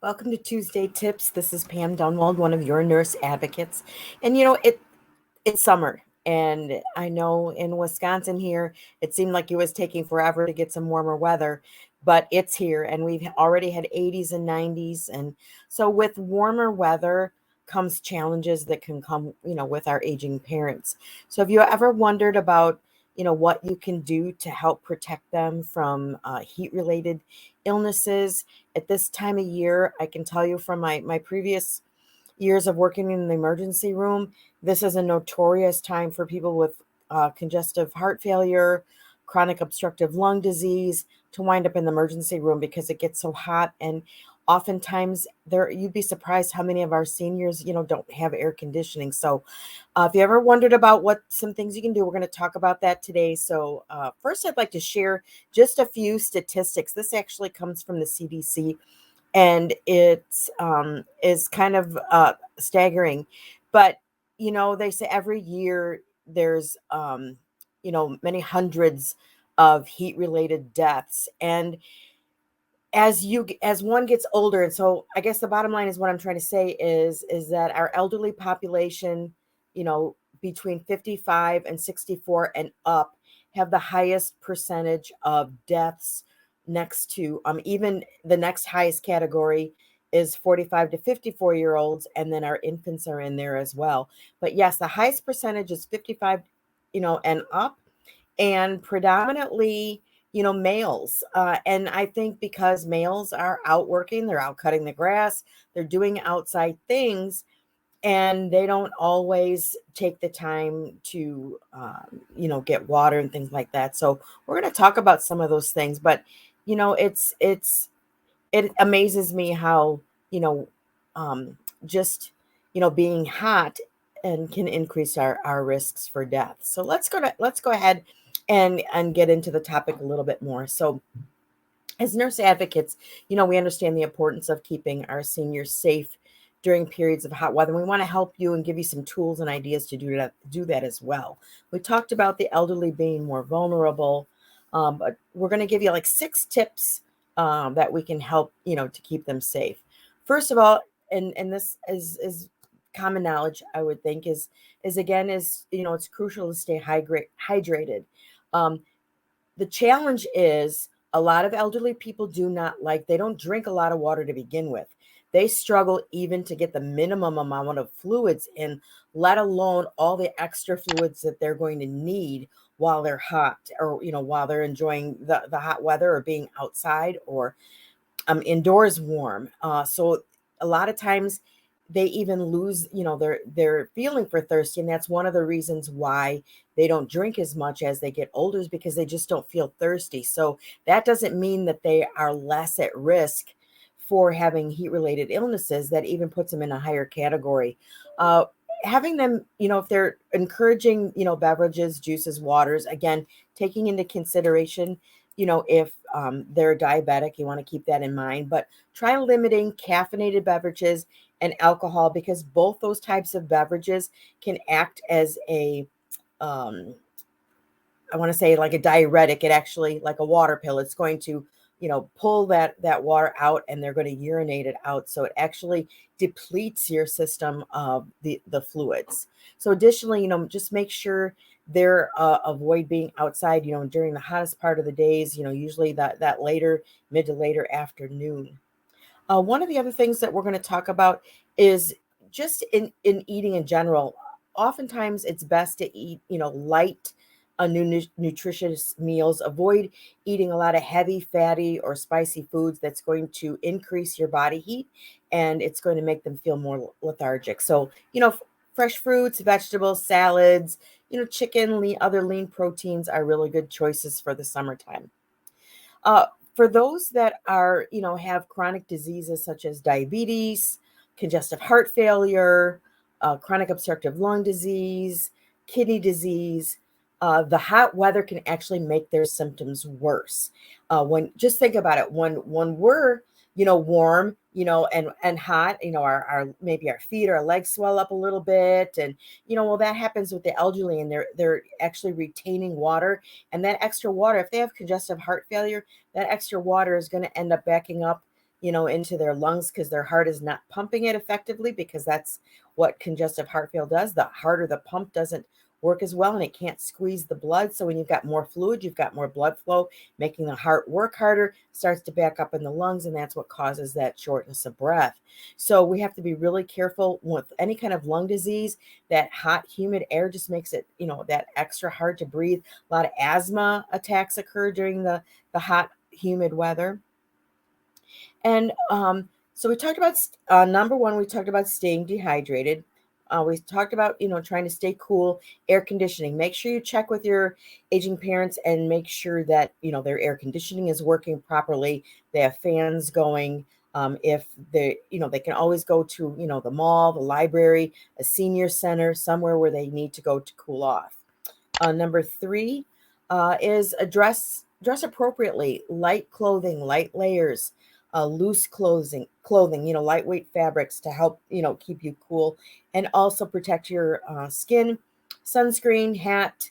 Welcome to Tuesday Tips. This is Pam Dunwald, one of your nurse advocates. And it's summer, and I know in Wisconsin here, it seemed like it was taking forever to get some warmer weather, but it's here, and we've already had 80s and 90s. And so with warmer weather comes challenges that can come, with our aging parents. So have you ever wondered about, what you can do to help protect them from heat-related illnesses? At this time of year, I can tell you from my previous years of working in the emergency room, this is a notorious time for people with congestive heart failure, chronic obstructive lung disease to wind up in the emergency room because it gets so hot. And oftentimes there, you'd be surprised how many of our seniors, don't have air conditioning. So if you ever wondered about what some things you can do, we're going to talk about that today. So first, I'd like to share just a few statistics. This actually comes from the CDC, and it is kind of staggering. But they say every year there's many hundreds of heat-related deaths, and as one gets older, and so I guess the bottom line is what I'm trying to say is that our elderly population, between 55 and 64 and up, have the highest percentage of deaths. Next to even the next highest category is 45 to 54-year olds, and then our infants are in there as well. But yes, the highest percentage is 55 and up, and predominantly males. And I think because males are out working, they're out cutting the grass, they're doing outside things, and they don't always take the time to get water and things like that. So we're going to talk about some of those things. But it amazes me how you know just being hot and can increase our risks for death. So let's go ahead and get into the topic a little bit more. So as nurse advocates, we understand the importance of keeping our seniors safe during periods of hot weather. We want to help you and give you some tools and ideas to do that as well. We talked about the elderly being more vulnerable, but we're going to give you like 6 tips that we can help, to keep them safe. First of all, and this is common knowledge, I would think, is again, it's crucial to stay hydrated. Um, the challenge is a lot of elderly people they don't drink a lot of water to begin with. They struggle even to get the minimum amount of fluids in, let alone all the extra fluids that they're going to need while they're hot, or, while they're enjoying the hot weather, or being outside, or indoors warm. So a lot of times they even lose, their feeling for thirsty. And that's one of the reasons why they don't drink as much as they get older, is because they just don't feel thirsty. So that doesn't mean that they are less at risk for having heat related illnesses. That even puts them in a higher category. Having them, if they're encouraging, beverages, juices, waters, again, taking into consideration, if they're diabetic, you want to keep that in mind. But try limiting caffeinated beverages and alcohol, because both those types of beverages can act as um, I want to say like a diuretic. It actually, like a water pill, it's going to, pull that water out, and they're going to urinate it out. So it actually depletes your system of the fluids. So additionally, just make sure they're avoid being outside, during the hottest part of the days, usually that later, mid to later afternoon. One of the other things that we're going to talk about is just in eating in general. Oftentimes, it's best to eat, light, nutritious meals. Avoid eating a lot of heavy, fatty, or spicy foods. That's going to increase your body heat, and it's going to make them feel more lethargic. So, fresh fruits, vegetables, salads, chicken, other lean proteins are really good choices for the summertime. Uh, for those that are, have chronic diseases such as diabetes, congestive heart failure, chronic obstructive lung disease, kidney disease, the hot weather can actually make their symptoms worse. When just think about it, when we're warm, and hot, our maybe our feet, our legs swell up a little bit, and well, that happens with the elderly, and they're actually retaining water, and that extra water, if they have congestive heart failure, that extra water is going to end up backing up into their lungs because their heart is not pumping it effectively, because that's what congestive heart failure does. The harder the pump doesn't work as well, and it can't squeeze the blood. So when you've got more fluid, you've got more blood flow, making the heart work harder, starts to back up in the lungs, and that's what causes that shortness of breath. So we have to be really careful with any kind of lung disease. That hot, humid air just makes it, that extra hard to breathe. A lot of asthma attacks occur during the hot, humid weather. And so we talked about number one, we talked about staying dehydrated. We talked about, trying to stay cool, air conditioning. Make sure you check with your aging parents and make sure that, their air conditioning is working properly. They have fans going. If they can always go to, the mall, the library, a senior center, somewhere where they need to go to cool off. Number three is dress appropriately, light clothing, light layers, loose clothing, lightweight fabrics to help, keep you cool, and also protect your skin. Sunscreen, hat,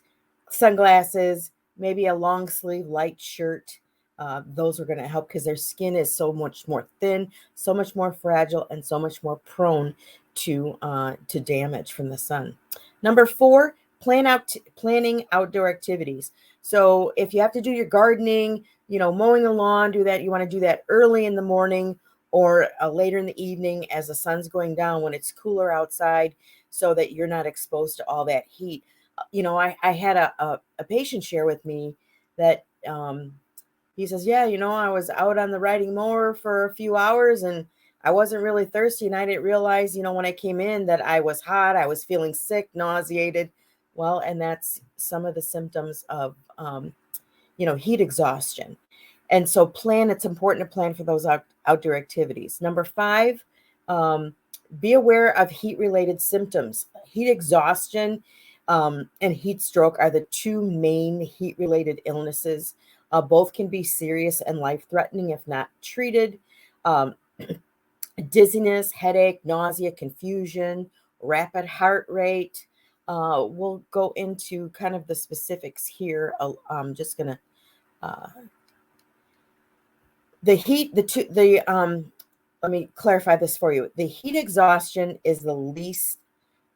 sunglasses, maybe a long sleeve light shirt. Those are going to help because their skin is so much more thin, so much more fragile, and so much more prone to damage from the sun. Number four, planning outdoor activities. So if you have to do your gardening, mowing the lawn, do that. You want to do that early in the morning or later in the evening as the sun's going down when it's cooler outside, so that you're not exposed to all that heat. I had a patient share with me that he says, yeah, I was out on the riding mower for a few hours and I wasn't really thirsty. And I didn't realize, when I came in that I was hot, I was feeling sick, nauseated. Well, and that's some of the symptoms of, heat exhaustion. And so it's important to plan for those outdoor activities. Number five, be aware of heat-related symptoms. Heat exhaustion and heat stroke are the two main heat-related illnesses. Both can be serious and life-threatening if not treated. Dizziness, headache, nausea, confusion, rapid heart rate. We'll go into kind of the specifics here. I'm just going to let me clarify this for you. The heat exhaustion is the least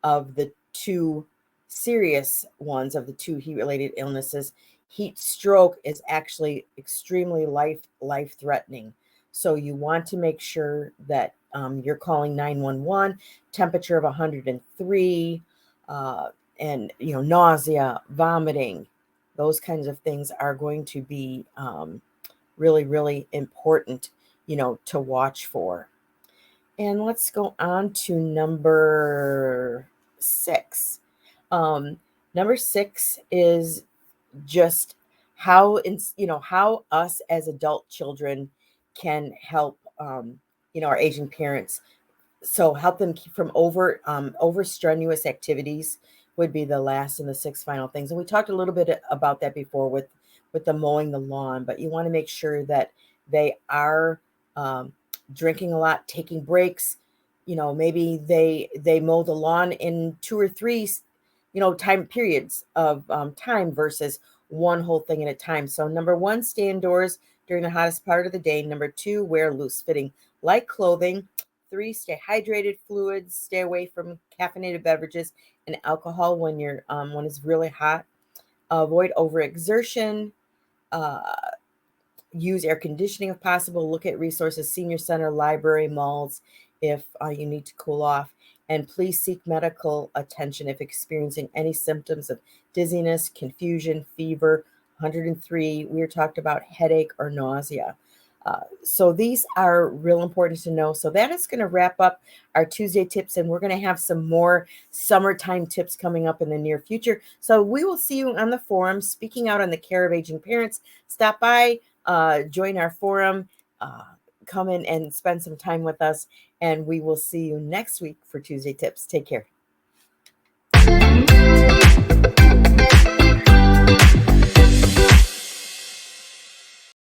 of the two serious ones of the two heat-related illnesses. Heat stroke is actually extremely life-threatening. So you want to make sure that you're calling 911, temperature of 103, and nausea, vomiting, those kinds of things are going to be really, really important, to watch for. And let's go on to number 6. Number 6 is just how us as adult children can help, our aging parents. So help them keep from over strenuous activities would be the last and the 6 final things. And we talked a little bit about that before with the mowing the lawn, but you want to make sure that they are drinking a lot, taking breaks. Maybe they mow the lawn in 2 or 3, time periods of time versus one whole thing at a time. So number 1, stay indoors during the hottest part of the day. Number 2, wear loose fitting light clothing. 3, stay hydrated, fluids, stay away from caffeinated beverages and alcohol when it's really hot. Avoid overexertion. Use air conditioning if possible. Look at resources, senior center, library, malls, if you need to cool off. And please seek medical attention if experiencing any symptoms of dizziness, confusion, fever, 103. We talked about headache or nausea. So these are real important to know. So that is going to wrap up our Tuesday tips, and we're going to have some more summertime tips coming up in the near future. So we will see you on the forum, speaking out on the care of aging parents. Stop by, join our forum, come in and spend some time with us, and we will see you next week for Tuesday tips. Take care.